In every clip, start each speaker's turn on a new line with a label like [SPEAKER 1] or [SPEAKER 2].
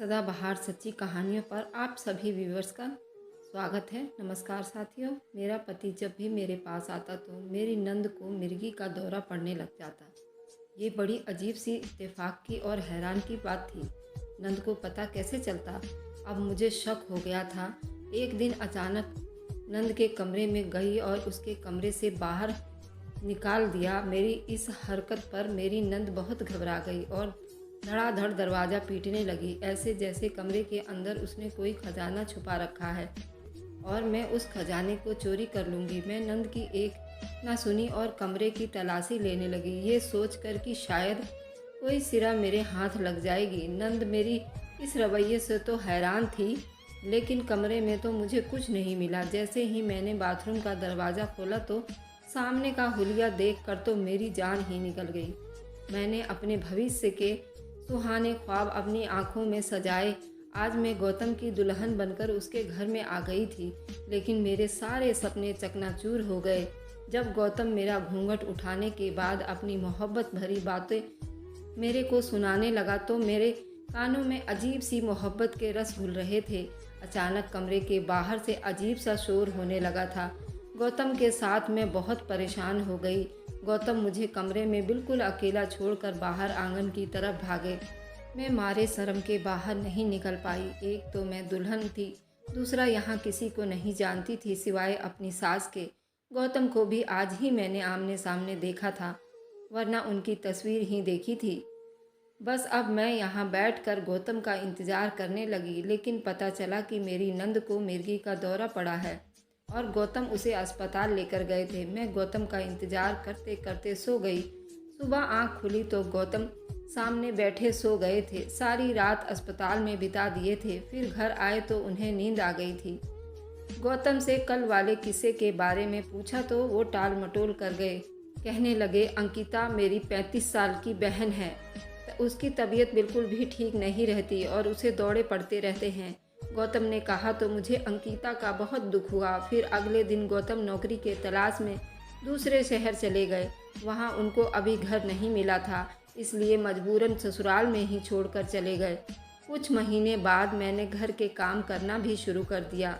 [SPEAKER 1] सदाबहार सच्ची कहानियों पर आप सभी व्यूवर्स का स्वागत है। नमस्कार साथियों। मेरा पति जब भी मेरे पास आता तो मेरी नंद को मिर्गी का दौरा पड़ने लग जाता। ये बड़ी अजीब सी इत्तेफाक की और हैरान की बात थी। नंद को पता कैसे चलता, अब मुझे शक हो गया था। एक दिन अचानक नंद के कमरे में गई और उसके कमरे से बाहर निकाल दिया। मेरी इस हरकत पर मेरी नंद बहुत घबरा गई और धड़ाधड़ दरवाज़ा पीटने लगी, ऐसे जैसे कमरे के अंदर उसने कोई खजाना छुपा रखा है और मैं उस खजाने को चोरी कर लूँगी। मैं नंद की एक ना सुनी और कमरे की तलाशी लेने लगी, ये सोचकर कि शायद कोई सिरा मेरे हाथ लग जाएगी। नंद मेरी इस रवैये से तो हैरान थी, लेकिन कमरे में तो मुझे कुछ नहीं मिला। जैसे ही मैंने बाथरूम का दरवाज़ा खोला तो सामने का हुलिया देखकर तो मेरी जान ही निकल गई। मैंने अपने भविष्य के सुहाने ख्वाब अपनी आंखों में सजाए। आज मैं गौतम की दुल्हन बनकर उसके घर में आ गई थी, लेकिन मेरे सारे सपने चकनाचूर हो गए। जब गौतम मेरा घूंघट उठाने के बाद अपनी मोहब्बत भरी बातें मेरे को सुनाने लगा तो मेरे कानों में अजीब सी मोहब्बत के रस घुल रहे थे। अचानक कमरे के बाहर से अजीब सा शोर होने लगा था। गौतम के साथ मैं बहुत परेशान हो गई। गौतम मुझे कमरे में बिल्कुल अकेला छोड़कर बाहर आंगन की तरफ भागे। मैं मारे शर्म के बाहर नहीं निकल पाई। एक तो मैं दुल्हन थी, दूसरा यहाँ किसी को नहीं जानती थी सिवाय अपनी सास के। गौतम को भी आज ही मैंने आमने सामने देखा था, वरना उनकी तस्वीर ही देखी थी। बस अब मैं यहाँ बैठकर गौतम का इंतज़ार करने लगी, लेकिन पता चला कि मेरी नंद को मिर्गी का दौरा पड़ा है और गौतम उसे अस्पताल लेकर गए थे। मैं गौतम का इंतज़ार करते करते सो गई। सुबह आँख खुली तो गौतम सामने बैठे सो गए थे। सारी रात अस्पताल में बिता दिए थे, फिर घर आए तो उन्हें नींद आ गई थी। गौतम से कल वाले किस्से के बारे में पूछा तो वो टाल मटोल कर गए। कहने लगे, अंकिता मेरी 35 साल की बहन है, उसकी तबीयत बिल्कुल भी ठीक नहीं रहती और उसे दौरे पड़ते रहते हैं। गौतम ने कहा तो मुझे अंकिता का बहुत दुख हुआ। फिर अगले दिन गौतम नौकरी के तलाश में दूसरे शहर चले गए। वहाँ उनको अभी घर नहीं मिला था, इसलिए मजबूरन ससुराल में ही छोड़कर चले गए। कुछ महीने बाद मैंने घर के काम करना भी शुरू कर दिया।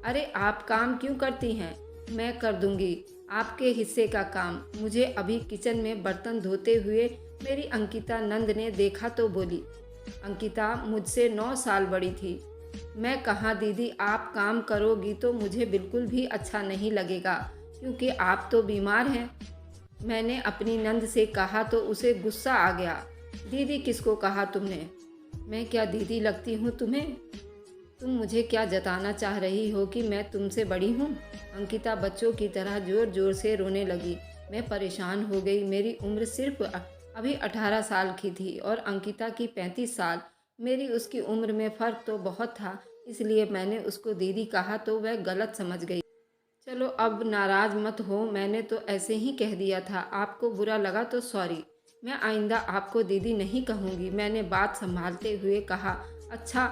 [SPEAKER 1] अरे आप काम क्यों करती हैं? मैं कर दूंगी आपके हिस्से का काम। मुझे अभी किचन में बर्तन धोते हुए मेरी अंकिता नंद ने देखा तो बोली। अंकिता मुझसे 9 साल बड़ी थी। मैं कहा दीदी आप काम करोगी तो मुझे बिल्कुल भी अच्छा नहीं लगेगा, क्योंकि आप तो बीमार हैं। मैंने अपनी नंद से कहा तो उसे गुस्सा आ गया। दीदी किसको कहा तुमने? मैं क्या दीदी लगती हूँ तुम्हें? तुम मुझे क्या जताना चाह रही हो कि मैं तुमसे बड़ी हूँ? अंकिता बच्चों की तरह ज़ोर ज़ोर से रोने लगी। मैं परेशान हो गई। मेरी उम्र सिर्फ अभी 18 साल की थी और अंकिता की 35 साल। मेरी उसकी उम्र में फ़र्क तो बहुत था, इसलिए मैंने उसको दीदी कहा तो वह गलत समझ गई। चलो अब नाराज़ मत हो, मैंने तो ऐसे ही कह दिया था। आपको बुरा लगा तो सॉरी। मैं आइंदा आपको दीदी नहीं कहूँगी, मैंने बात संभालते हुए कहा। अच्छा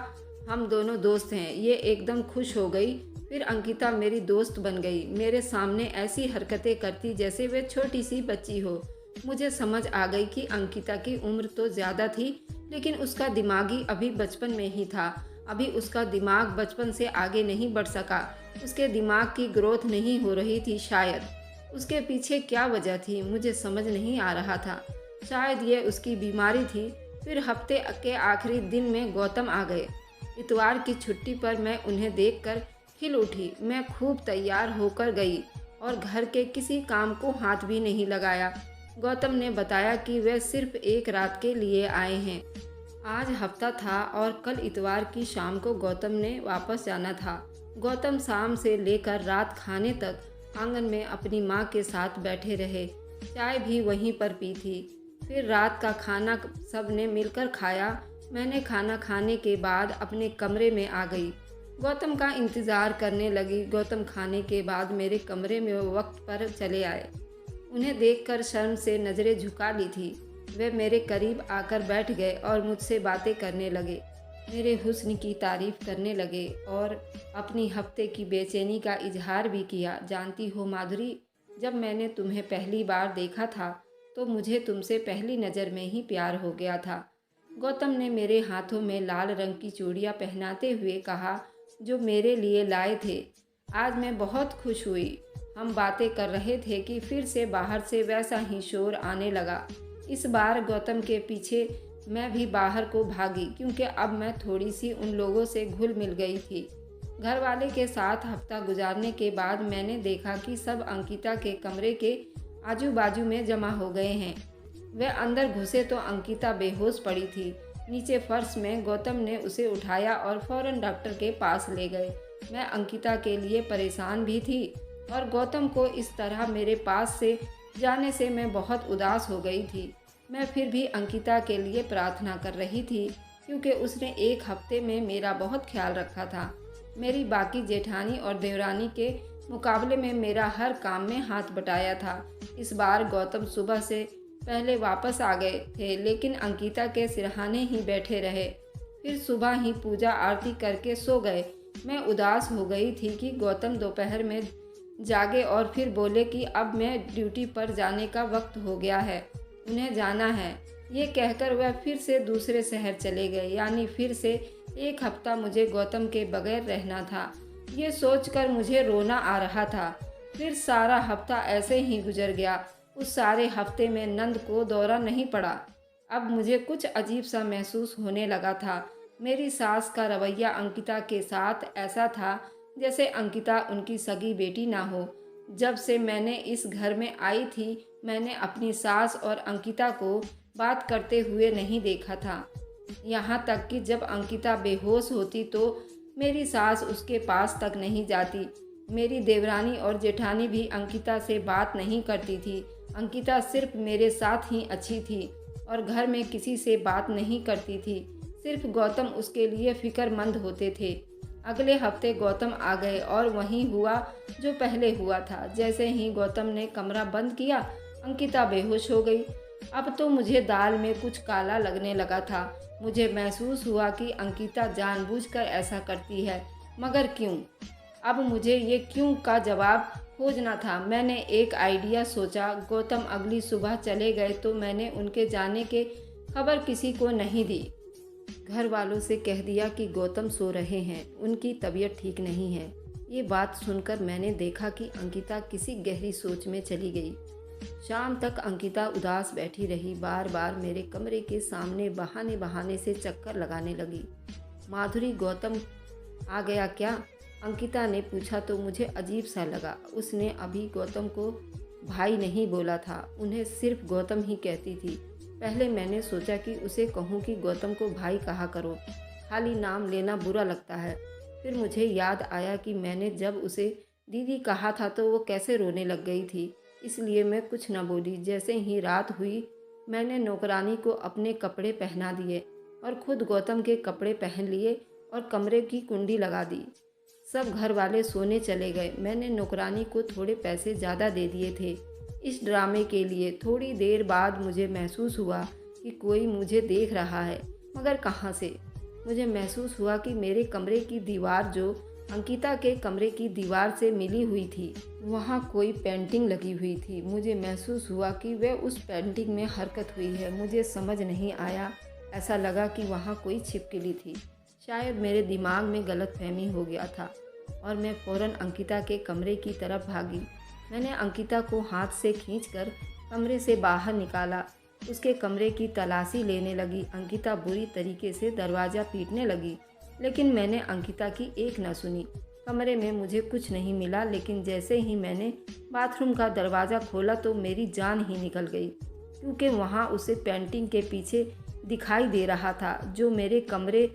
[SPEAKER 1] हम दोनों दोस्त हैं। ये एकदम खुश हो गई। फिर अंकिता मेरी दोस्त बन गई। मेरे सामने ऐसी हरकतें करती जैसे वे छोटी सी बच्ची हो। मुझे समझ आ गई कि अंकिता की उम्र तो ज़्यादा थी, लेकिन उसका दिमागी अभी बचपन में ही था। अभी उसका दिमाग बचपन से आगे नहीं बढ़ सका। उसके दिमाग की ग्रोथ नहीं हो रही थी। शायद उसके पीछे क्या वजह थी, मुझे समझ नहीं आ रहा था। शायद ये उसकी बीमारी थी। फिर हफ्ते के आखिरी दिन में गौतम आ गए। इतवार की छुट्टी पर मैं उन्हें देखकर खिल उठी। मैं खूब तैयार होकर गई और घर के किसी काम को हाथ भी नहीं लगाया। गौतम ने बताया कि वे सिर्फ एक रात के लिए आए हैं। आज हफ्ता था और कल इतवार की शाम को गौतम ने वापस जाना था। गौतम शाम से लेकर रात खाने तक आंगन में अपनी माँ के साथ बैठे रहे। चाय भी वहीं पर पी थी। फिर रात का खाना सब ने मिलकर खाया। मैंने खाना खाने के बाद अपने कमरे में आ गई। गौतम का इंतज़ार करने लगी। गौतम खाने के बाद मेरे कमरे में वक्त पर चले आए। उन्हें देखकर शर्म से नज़रें झुका ली थी। वे मेरे करीब आकर बैठ गए और मुझसे बातें करने लगे। मेरे हुस्न की तारीफ़ करने लगे और अपनी हफ्ते की बेचैनी का इजहार भी किया। जानती हो माधुरी, जब मैंने तुम्हें पहली बार देखा था तो मुझे तुमसे पहली नज़र में ही प्यार हो गया था। गौतम ने मेरे हाथों में लाल रंग की चूड़ियाँ पहनाते हुए कहा, जो मेरे लिए लाए थे। आज मैं बहुत खुश हुई। हम बातें कर रहे थे कि फिर से बाहर से वैसा ही शोर आने लगा। इस बार गौतम के पीछे मैं भी बाहर को भागी, क्योंकि अब मैं थोड़ी सी उन लोगों से घुल मिल गई थी। घर वाले के साथ हफ्ता गुजारने के बाद मैंने देखा कि सब अंकिता के कमरे के आजू बाजू में जमा हो गए हैं। वह अंदर घुसे तो अंकिता बेहोश पड़ी थी। नीचे फर्श में गौतम ने उसे उठाया और फौरन डॉक्टर के पास ले गए। मैं अंकिता के लिए परेशान भी थी और गौतम को इस तरह मेरे पास से जाने से मैं बहुत उदास हो गई थी। मैं फिर भी अंकिता के लिए प्रार्थना कर रही थी, क्योंकि उसने एक हफ्ते में मेरा बहुत ख्याल रखा था। मेरी बाकी जेठानी और देवरानी के मुकाबले में मेरा हर काम में हाथ बटाया था। इस बार गौतम सुबह से पहले वापस आ गए थे, लेकिन अंकिता के सिरहाने ही बैठे रहे। फिर सुबह ही पूजा आरती करके सो गए। मैं उदास हो गई थी कि गौतम दोपहर में जागे और फिर बोले कि अब मैं ड्यूटी पर जाने का वक्त हो गया है, उन्हें जाना है। ये कहकर वह फिर से दूसरे शहर चले गए, यानी फिर से एक हफ्ता मुझे गौतम के बगैर रहना था। ये सोचकर मुझे रोना आ रहा था। फिर सारा हफ्ता ऐसे ही गुजर गया। उस सारे हफ्ते में नंद को दौरा नहीं पड़ा। अब मुझे कुछ अजीब सा महसूस होने लगा था। मेरी सास का रवैया अंकिता के साथ ऐसा था जैसे अंकिता उनकी सगी बेटी ना हो। जब से मैंने इस घर में आई थी, मैंने अपनी सास और अंकिता को बात करते हुए नहीं देखा था। यहाँ तक कि जब अंकिता बेहोश होती तो मेरी सास उसके पास तक नहीं जाती। मेरी देवरानी और जेठानी भी अंकिता से बात नहीं करती थी। अंकिता सिर्फ मेरे साथ ही अच्छी थी और घर में किसी से बात नहीं करती थी। सिर्फ गौतम उसके लिए फिक्रमंद होते थे। अगले हफ्ते गौतम आ गए और वही हुआ जो पहले हुआ था। जैसे ही गौतम ने कमरा बंद किया, अंकिता बेहोश हो गई। अब तो मुझे दाल में कुछ काला लगने लगा था। मुझे महसूस हुआ कि अंकिता जानबूझकर ऐसा करती है, मगर क्यों? अब मुझे ये क्यों का जवाब खोजना था। मैंने एक आइडिया सोचा। गौतम अगली सुबह चले गए तो मैंने उनके जाने के खबर किसी को नहीं दी। घर वालों से कह दिया कि गौतम सो रहे हैं, उनकी तबीयत ठीक नहीं है। ये बात सुनकर मैंने देखा कि अंकिता किसी गहरी सोच में चली गई। शाम तक अंकिता उदास बैठी रही। बार बार मेरे कमरे के सामने बहाने बहाने से चक्कर लगाने लगी। माधुरी, गौतम आ गया क्या? अंकिता ने पूछा तो मुझे अजीब सा लगा। उसने अभी गौतम को भाई नहीं बोला था, उन्हें सिर्फ गौतम ही कहती थी। पहले मैंने सोचा कि उसे कहूँ कि गौतम को भाई कहा करो, खाली नाम लेना बुरा लगता है। फिर मुझे याद आया कि मैंने जब उसे दीदी कहा था तो वो कैसे रोने लग गई थी, इसलिए मैं कुछ न बोली। जैसे ही रात हुई, मैंने नौकरानी को अपने कपड़े पहना दिए और खुद गौतम के कपड़े पहन लिए और कमरे की कुंडी लगा दी। सब घर वाले सोने चले गए। मैंने नौकरानी को थोड़े पैसे ज़्यादा दे दिए थे इस ड्रामे के लिए। थोड़ी देर बाद मुझे महसूस हुआ कि कोई मुझे देख रहा है, मगर कहाँ से? मुझे महसूस हुआ कि मेरे कमरे की दीवार, जो अंकिता के कमरे की दीवार से मिली हुई थी, वहाँ कोई पेंटिंग लगी हुई थी। मुझे महसूस हुआ कि वह उस पेंटिंग में हरकत हुई है। मुझे समझ नहीं आया, ऐसा लगा कि वहाँ कोई छिपकली थी। शायद मेरे दिमाग में गलतफहमी हो गया था और मैं फ़ौरन अंकिता के कमरे की तरफ भागी। मैंने अंकिता को हाथ से खींचकर कमरे से बाहर निकाला। उसके कमरे की तलाशी लेने लगी। अंकिता बुरी तरीके से दरवाज़ा पीटने लगी, लेकिन मैंने अंकिता की एक न सुनी। कमरे में मुझे कुछ नहीं मिला, लेकिन जैसे ही मैंने बाथरूम का दरवाज़ा खोला तो मेरी जान ही निकल गई, क्योंकि वहाँ उसे पेंटिंग के पीछे दिखाई दे रहा था जो मेरे कमरे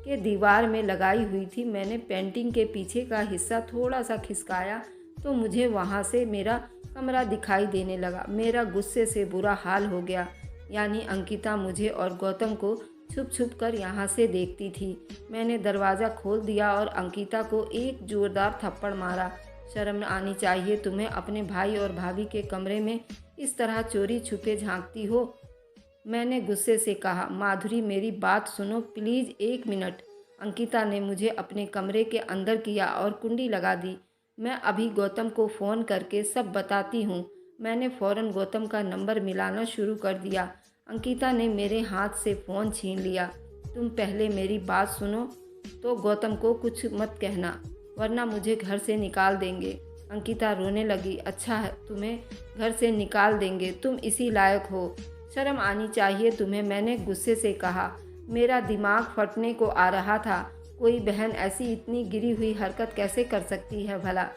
[SPEAKER 1] के दीवार में लगाई हुई थी। मैंने पेंटिंग के पीछे का हिस्सा थोड़ा सा खिसकाया तो मुझे वहाँ से मेरा कमरा दिखाई देने लगा। मेरा गुस्से से बुरा हाल हो गया, यानी अंकिता मुझे और गौतम को छुप छुप कर यहाँ से देखती थी। मैंने दरवाज़ा खोल दिया और अंकिता को एक जोरदार थप्पड़ मारा। शर्म आनी चाहिए तुम्हें, अपने भाई और भाभी के कमरे में इस तरह चोरी छुपे झांकती हो, मैंने गुस्से से कहा। माधुरी, मेरी बात सुनो प्लीज़, 1 मिनट। अंकिता ने मुझे अपने कमरे के अंदर किया और कुंडी लगा दी। मैं अभी गौतम को फ़ोन करके सब बताती हूँ। मैंने फ़ौरन गौतम का नंबर मिलाना शुरू कर दिया। अंकिता ने मेरे हाथ से फ़ोन छीन लिया। तुम पहले मेरी बात सुनो तो गौतम को कुछ मत कहना, वरना मुझे घर से निकाल देंगे। अंकिता रोने लगी। अच्छा है, तुम्हें घर से निकाल देंगे, तुम इसी लायक हो, शर्म आनी चाहिए तुम्हें, मैंने गुस्से से कहा। मेरा दिमाग फटने को आ रहा था। कोई बहन ऐसी इतनी गिरी हुई हरकत कैसे कर सकती है भला।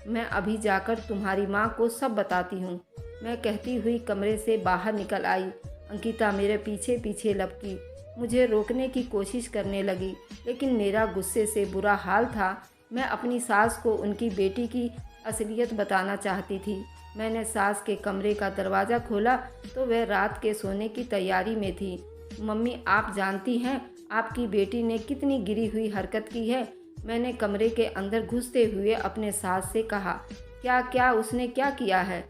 [SPEAKER 1] मैं अभी जाकर तुम्हारी माँ को सब बताती हूँ, मैं कहती हुई कमरे से बाहर निकल आई। अंकिता मेरे पीछे पीछे लपकी, मुझे रोकने की कोशिश करने लगी, लेकिन मेरा गुस्से से बुरा हाल था। मैं अपनी सास को उनकी बेटी की असलियत बताना चाहती थी। मैंने सास के कमरे का दरवाज़ा खोला तो वह रात के सोने की तैयारी में थी। मम्मी, आप जानती हैं आपकी बेटी ने कितनी गिरी हुई हरकत की है। मैंने कमरे के अंदर घुसते हुए अपने सास से कहा। क्या क्या उसने क्या किया है?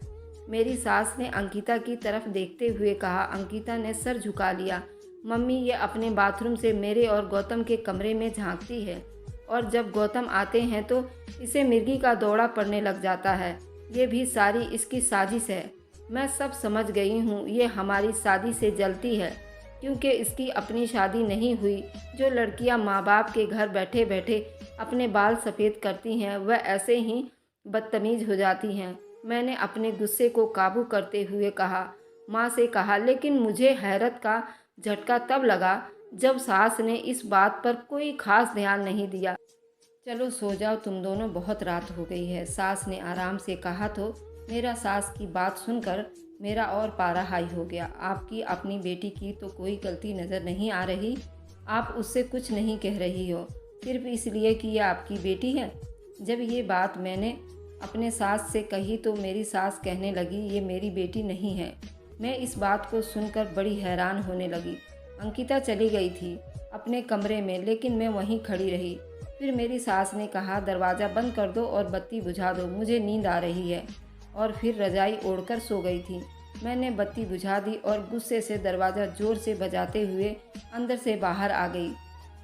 [SPEAKER 1] मेरी सास ने अंकिता की तरफ देखते हुए कहा। अंकिता ने सर झुका लिया। मम्मी, ये अपने बाथरूम से मेरे और गौतम के कमरे में झांकती है, और जब गौतम आते हैं तो इसे मिर्गी का दौरा पड़ने लग जाता है। ये भी सारी इसकी साजिश है। मैं सब समझ गई हूँ, ये हमारी शादी से जलती है, क्योंकि इसकी अपनी शादी नहीं हुई। जो लड़कियाँ माँ बाप के घर बैठे बैठे अपने बाल सफ़ेद करती हैं, वह ऐसे ही बदतमीज़ हो जाती हैं। मैंने अपने गुस्से को काबू करते हुए कहा, माँ से कहा, लेकिन मुझे हैरत का झटका तब लगा जब सास ने इस बात पर कोई खास ध्यान नहीं दिया। चलो सो जाओ तुम दोनों, बहुत रात हो गई है, सास ने आराम से कहा। तो मेरा सास की बात सुनकर मेरा और पारा हाई हो गया। आपकी अपनी बेटी की तो कोई गलती नज़र नहीं आ रही, आप उससे कुछ नहीं कह रही हो सिर्फ इसलिए कि यह आपकी बेटी है। जब ये बात मैंने अपने सास से कही तो मेरी सास कहने लगी, ये मेरी बेटी नहीं है। मैं इस बात को सुनकर बड़ी हैरान होने लगी। अंकिता चली गई थी अपने कमरे में, लेकिन मैं वहीं खड़ी रही। फिर मेरी सास ने कहा, दरवाज़ा बंद कर दो और बत्ती बुझा दो, मुझे नींद आ रही है, और फिर रजाई ओढ़कर सो गई थी। मैंने बत्ती बुझा दी और गुस्से से दरवाज़ा ज़ोर से बजाते हुए अंदर से बाहर आ गई।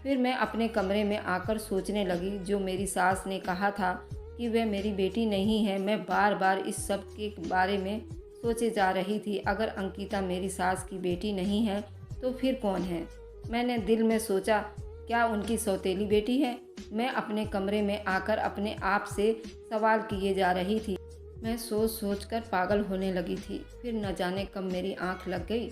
[SPEAKER 1] फिर मैं अपने कमरे में आकर सोचने लगी, जो मेरी सास ने कहा था कि वह मेरी बेटी नहीं है, मैं बार बार इस सब के बारे में सोचे जा रही थी। अगर अंकिता मेरी सास की बेटी नहीं है तो फिर कौन है? मैंने दिल में सोचा, क्या उनकी सौतेली बेटी है? मैं अपने कमरे में आकर अपने आप से सवाल किए जा रही थी। मैं सोच सोच कर पागल होने लगी थी। फिर न जाने कब मेरी आंख लग गई।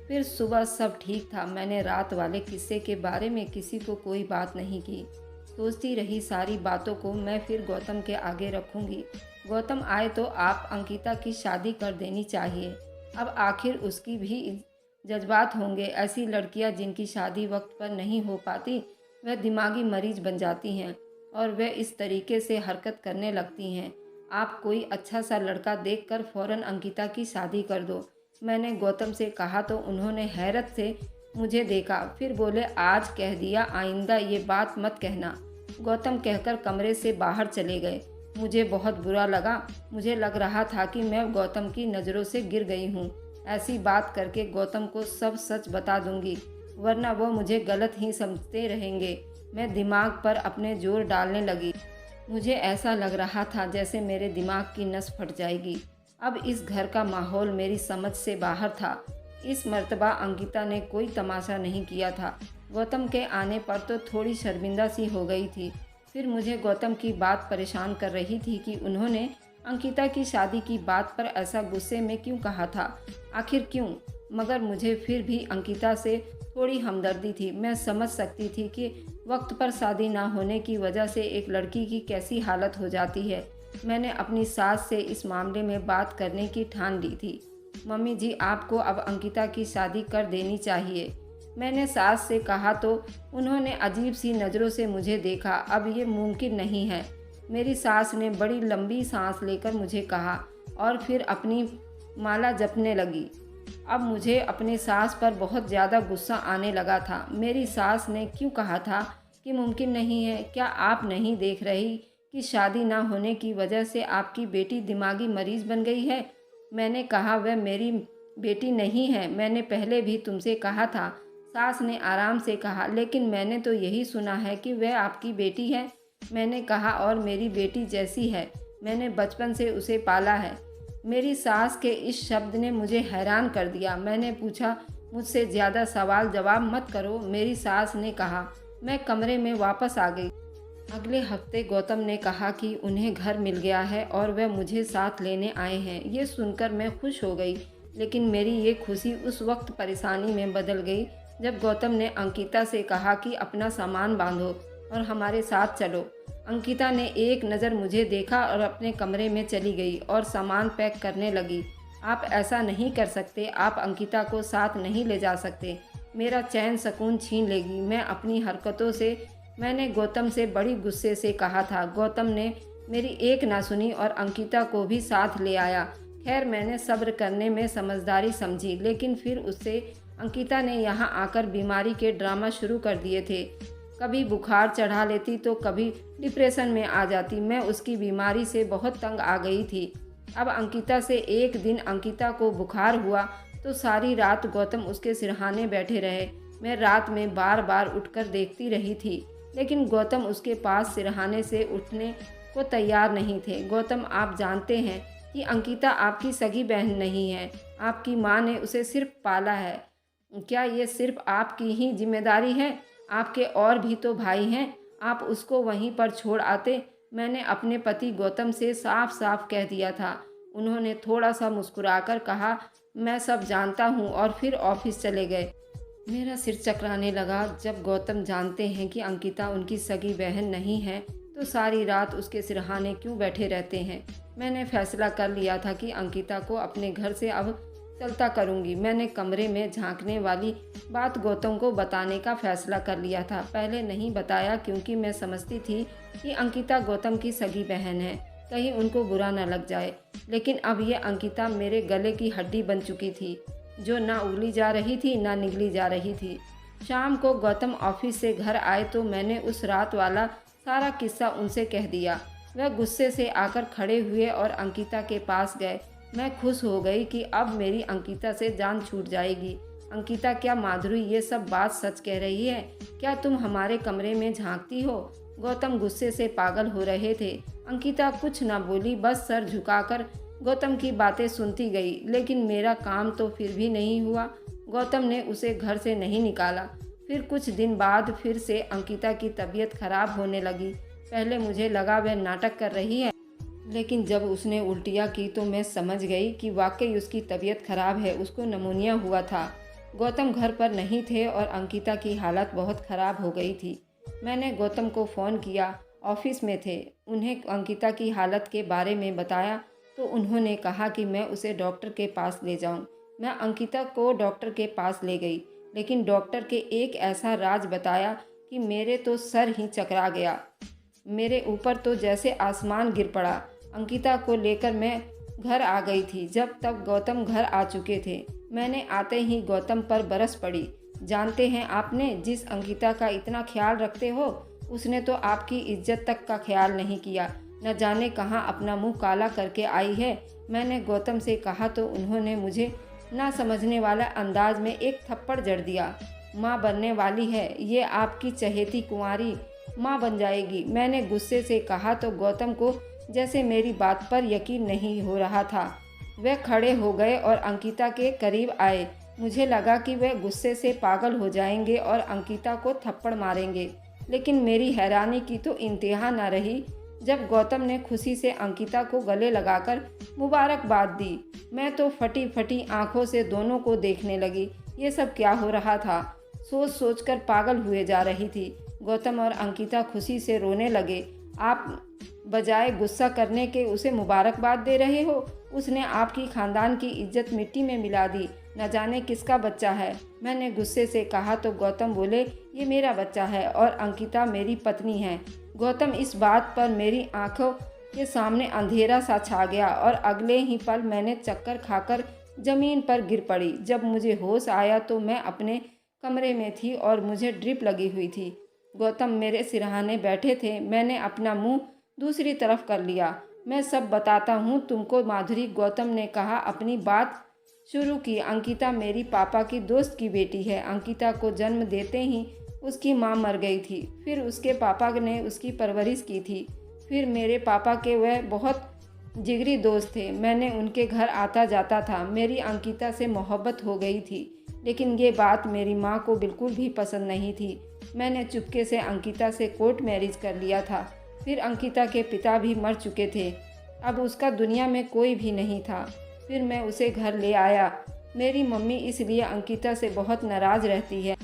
[SPEAKER 1] फिर सुबह सब ठीक था। मैंने रात वाले किस्से के बारे में किसी को कोई बात नहीं की। सोचती रही सारी बातों को मैं फिर गौतम के आगे रखूंगी। गौतम आए तो आप अंकिता की शादी कर देनी चाहिए। अब आखिर उसकी भी जज्बात होंगे। ऐसी लड़कियां जिनकी शादी वक्त पर नहीं हो पाती, वह दिमागी मरीज बन जाती हैं और वह इस तरीके से हरकत करने लगती हैं। आप कोई अच्छा सा लड़का देखकर फ़ौरन अंकिता की शादी कर दो। मैंने गौतम से कहा तो उन्होंने हैरत से मुझे देखा, फिर बोले, आज कह दिया, आइंदा ये बात मत कहना। गौतम कहकर कमरे से बाहर चले गए। मुझे बहुत बुरा लगा। मुझे लग रहा था कि मैं गौतम की नज़रों से गिर गई हूँ। ऐसी बात करके गौतम को सब सच बता दूंगी, वरना वो मुझे गलत ही समझते रहेंगे। मैं दिमाग पर अपने जोर डालने लगी। मुझे ऐसा लग रहा था जैसे मेरे दिमाग की नस फट जाएगी। अब इस घर का माहौल मेरी समझ से बाहर था। इस मर्तबा अंकिता ने कोई तमाशा नहीं किया था। गौतम के आने पर तो थोड़ी शर्मिंदा सी हो गई थी। फिर मुझे गौतम की बात परेशान कर रही थी कि उन्होंने अंकिता की शादी की बात पर ऐसा गुस्से में क्यों कहा था, आखिर क्यों? मगर मुझे फिर भी अंकिता से थोड़ी हमदर्दी थी। मैं समझ सकती थी कि वक्त पर शादी ना होने की वजह से एक लड़की की कैसी हालत हो जाती है। मैंने अपनी सास से इस मामले में बात करने की ठान ली थी। मम्मी जी, आपको अब अंकिता की शादी कर देनी चाहिए, मैंने सास से कहा तो उन्होंने अजीब सी नज़रों से मुझे देखा। अब ये मुमकिन नहीं है। मेरी सास ने बड़ी लंबी सांस लेकर मुझे कहा और फिर अपनी माला जपने लगी। अब मुझे अपने सास पर बहुत ज़्यादा गुस्सा आने लगा था। मेरी सास ने क्यों कहा था कि मुमकिन नहीं है? क्या आप नहीं देख रही कि शादी ना होने की वजह से आपकी बेटी दिमागी मरीज़ बन गई है? मैंने कहा, वह मेरी बेटी नहीं है। मैंने पहले भी तुमसे कहा था, सास ने आराम से कहा, लेकिन मैंने तो यही सुना है कि वह आपकी बेटी है। मैंने कहा, और मेरी बेटी जैसी है, मैंने बचपन से उसे पाला है। मेरी सास के इस शब्द ने मुझे हैरान कर दिया। मैंने पूछा, मुझसे ज़्यादा सवाल जवाब मत करो, मेरी सास ने कहा। मैं कमरे में वापस आ गई। अगले हफ्ते गौतम ने कहा कि उन्हें घर मिल गया है और वह मुझे साथ लेने आए हैं। ये सुनकर मैं खुश हो गई, लेकिन मेरी ये खुशी उस वक्त परेशानी में बदल गई जब गौतम ने अंकिता से कहा कि अपना सामान बांधो और हमारे साथ चलो। अंकिता ने एक नज़र मुझे देखा और अपने कमरे में चली गई और सामान पैक करने लगी। आप ऐसा नहीं कर सकते, आप अंकिता को साथ नहीं ले जा सकते, मेरा चैन सुकून छीन लेगी। मैं अपनी हरकतों से मैंने गौतम से बड़ी गुस्से से कहा था। गौतम ने मेरी एक ना सुनी और अंकिता को भी साथ ले आया। खैर, मैंने सब्र करने में समझदारी समझी, लेकिन फिर उससे अंकिता ने यहाँ आकर बीमारी के ड्रामा शुरू कर दिए थे। कभी बुखार चढ़ा लेती तो कभी डिप्रेशन में आ जाती। मैं उसकी बीमारी से बहुत तंग आ गई थी। अब अंकिता से एक दिन अंकिता को बुखार हुआ तो सारी रात गौतम उसके सिरहाने बैठे रहे। मैं रात में बार बार उठकर देखती रही थी, लेकिन गौतम उसके पास सिरहाने से उठने को तैयार नहीं थे। गौतम, आप जानते हैं कि अंकिता आपकी सगी बहन नहीं है। आपकी माँ ने उसे सिर्फ पाला है। क्या ये सिर्फ आपकी ही जिम्मेदारी है? आपके और भी तो भाई हैं। आप उसको वहीं पर छोड़ आते। मैंने अपने पति गौतम से साफ साफ कह दिया था। उन्होंने थोड़ा सा मुस्कुराकर कहा, मैं सब जानता हूँ, और फिर ऑफिस चले गए। मेरा सिर चकराने लगा। जब गौतम जानते हैं कि अंकिता उनकी सगी बहन नहीं है तो सारी रात उसके सिरहाने क्यों बैठे रहते हैं। मैंने फैसला कर लिया था कि अंकिता को अपने घर से अब चलता करूंगी। मैंने कमरे में झांकने वाली बात गौतम को बताने का फैसला कर लिया था। पहले नहीं बताया क्योंकि मैं समझती थी कि अंकिता गौतम की सगी बहन है, कहीं उनको बुरा न लग जाए। लेकिन अब ये अंकिता मेरे गले की हड्डी बन चुकी थी, जो ना उगली जा रही थी ना निगली जा रही थी। शाम को गौतम ऑफिस से घर आए तो मैंने उस रात वाला सारा किस्सा उनसे कह दिया। वह गुस्से से आकर खड़े हुए और अंकिता के पास गए। मैं खुश हो गई कि अब मेरी अंकिता से जान छूट जाएगी। अंकिता, क्या माधुरी ये सब बात सच कह रही है? क्या तुम हमारे कमरे में झांकती हो? गौतम गुस्से से पागल हो रहे थे। अंकिता कुछ न बोली, बस सर झुकाकर गौतम की बातें सुनती गई। लेकिन मेरा काम तो फिर भी नहीं हुआ। गौतम ने उसे घर से नहीं निकाला। फिर कुछ दिन बाद फिर से अंकिता की तबीयत खराब होने लगी। पहले मुझे लगा वह नाटक कर रही है, लेकिन जब उसने उल्टियाँ की तो मैं समझ गई कि वाकई उसकी तबीयत खराब है, उसको निमोनिया हुआ था। गौतम घर पर नहीं थे और अंकिता की हालत बहुत ख़राब हो गई थी। मैंने गौतम को फ़ोन किया, ऑफिस में थे। उन्हें अंकिता की हालत के बारे में बताया तो उन्होंने कहा कि मैं उसे डॉक्टर के पास ले जाऊं। मैं अंकिता को डॉक्टर के पास ले गई, लेकिन डॉक्टर के एक ऐसा राज बताया कि मेरे तो सर ही चकरा गया। मेरे ऊपर तो जैसे आसमान गिर पड़ा। अंकिता को लेकर मैं घर आ गई थी जब तक गौतम घर आ चुके थे। मैंने आते ही गौतम पर बरस पड़ी। जानते हैं, आपने जिस अंकिता का इतना ख्याल रखते हो, उसने तो आपकी इज्जत तक का ख्याल नहीं किया। न जाने कहाँ अपना मुंह काला करके आई है। मैंने गौतम से कहा तो उन्होंने मुझे ना समझने वाला अंदाज में एक थप्पड़ जड़ दिया। माँ बनने वाली है, ये आपकी चहेती कुंवारी माँ बन जाएगी। मैंने गुस्से से कहा तो गौतम को जैसे मेरी बात पर यकीन नहीं हो रहा था। वे खड़े हो गए और अंकिता के करीब आए। मुझे लगा कि वे गुस्से से पागल हो जाएंगे और अंकिता को थप्पड़ मारेंगे, लेकिन मेरी हैरानी की तो इंतहा न रही जब गौतम ने खुशी से अंकिता को गले लगाकर मुबारकबाद दी। मैं तो फटी फटी आंखों से दोनों को देखने लगी। ये सब क्या हो रहा था? सोच सोचकर पागल हुए जा रही थी। गौतम और अंकिता खुशी से रोने लगे। आप बजाय गुस्सा करने के उसे मुबारकबाद दे रहे हो। उसने आपकी खानदान की इज्जत मिट्टी में मिला दी। न जाने किसका बच्चा है। मैंने गुस्से से कहा तो गौतम बोले, ये मेरा बच्चा है और अंकिता मेरी पत्नी है। गौतम, इस बात पर मेरी आंखों के सामने अंधेरा सा छा गया और अगले ही पल मैंने चक्कर खाकर ज़मीन पर गिर पड़ी। जब मुझे होश आया तो मैं अपने कमरे में थी और मुझे ड्रिप लगी हुई थी। गौतम मेरे सिरहाने बैठे थे। मैंने अपना मुंह दूसरी तरफ कर लिया। मैं सब बताता हूँ तुमको माधुरी, गौतम ने कहा। अपनी बात शुरू की। अंकिता मेरी पापा की दोस्त की बेटी है। अंकिता को जन्म देते ही उसकी माँ मर गई थी। फिर उसके पापा ने उसकी परवरिश की थी। फिर मेरे पापा के वह बहुत जिगरी दोस्त थे। मैंने उनके घर आता जाता था। मेरी अंकिता से मोहब्बत हो गई थी। लेकिन ये बात मेरी माँ को बिल्कुल भी पसंद नहीं थी। मैंने चुपके से अंकिता से कोर्ट मैरिज कर लिया था। फिर अंकिता के पिता भी मर चुके थे। अब उसका दुनिया में कोई भी नहीं था। फिर मैं उसे घर ले आया। मेरी मम्मी इसलिए अंकिता से बहुत नाराज़ रहती है।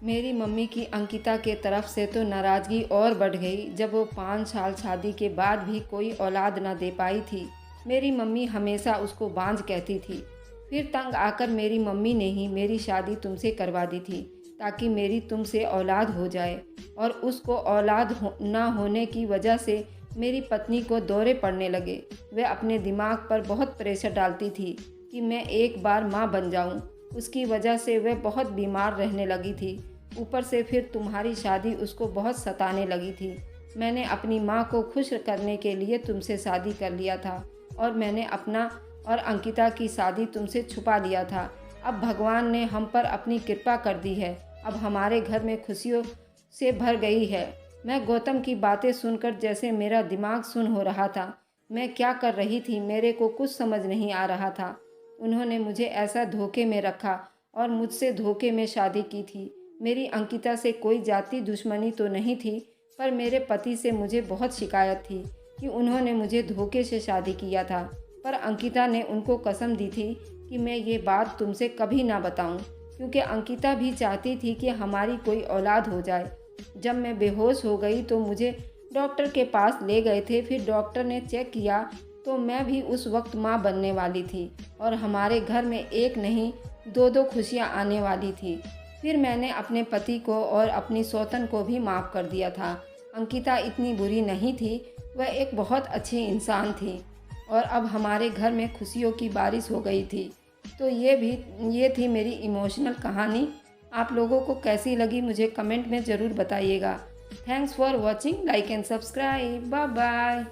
[SPEAKER 1] मेरी मम्मी की अंकिता के तरफ से तो नाराज़गी और बढ़ गई जब वो 5 साल शादी के बाद भी कोई औलाद ना दे पाई थी। मेरी मम्मी हमेशा उसको बांझ कहती थी। फिर तंग आकर मेरी मम्मी ने ही मेरी शादी तुमसे करवा दी थी ताकि मेरी तुमसे औलाद हो जाए। और उसको औलाद ना होने की वजह से मेरी पत्नी को दौरे पड़ने लगे। वह अपने दिमाग पर बहुत प्रेशर डालती थी कि मैं एक बार माँ बन जाऊँ। उसकी वजह से वह बहुत बीमार रहने लगी थी। ऊपर से फिर तुम्हारी शादी उसको बहुत सताने लगी थी। मैंने अपनी माँ को खुश करने के लिए तुमसे शादी कर लिया था और मैंने अपना और अंकिता की शादी तुमसे छुपा लिया था। अब भगवान ने हम पर अपनी कृपा कर दी है। अब हमारे घर में खुशियों से भर गई है। मैं गौतम की बातें सुनकर जैसे मेरा दिमाग सुन हो रहा था। मैं क्या कर रही थी मेरे को कुछ समझ नहीं आ रहा था। उन्होंने मुझे ऐसा धोखे में रखा और मुझसे धोखे में शादी की थी। मेरी अंकिता से कोई जाति दुश्मनी तो नहीं थी, पर मेरे पति से मुझे बहुत शिकायत थी कि उन्होंने मुझे धोखे से शादी किया था। पर अंकिता ने उनको कसम दी थी कि मैं ये बात तुमसे कभी ना बताऊं, क्योंकि अंकिता भी चाहती थी कि हमारी कोई औलाद हो जाए। जब मैं बेहोश हो गई तो मुझे डॉक्टर के पास ले गए थे। फिर डॉक्टर ने चेक किया तो मैं भी उस वक्त माँ बनने वाली थी और हमारे घर में एक नहीं 2-2 खुशियाँ आने वाली थी। फिर मैंने अपने पति को और अपनी सौतन को भी माफ़ कर दिया था। अंकिता इतनी बुरी नहीं थी, वह एक बहुत अच्छी इंसान थी और अब हमारे घर में खुशियों की बारिश हो गई थी। तो ये थी मेरी इमोशनल कहानी। आप लोगों को कैसी लगी मुझे कमेंट में ज़रूर बताइएगा। Thanks for watching, like and subscribe. Bye bye.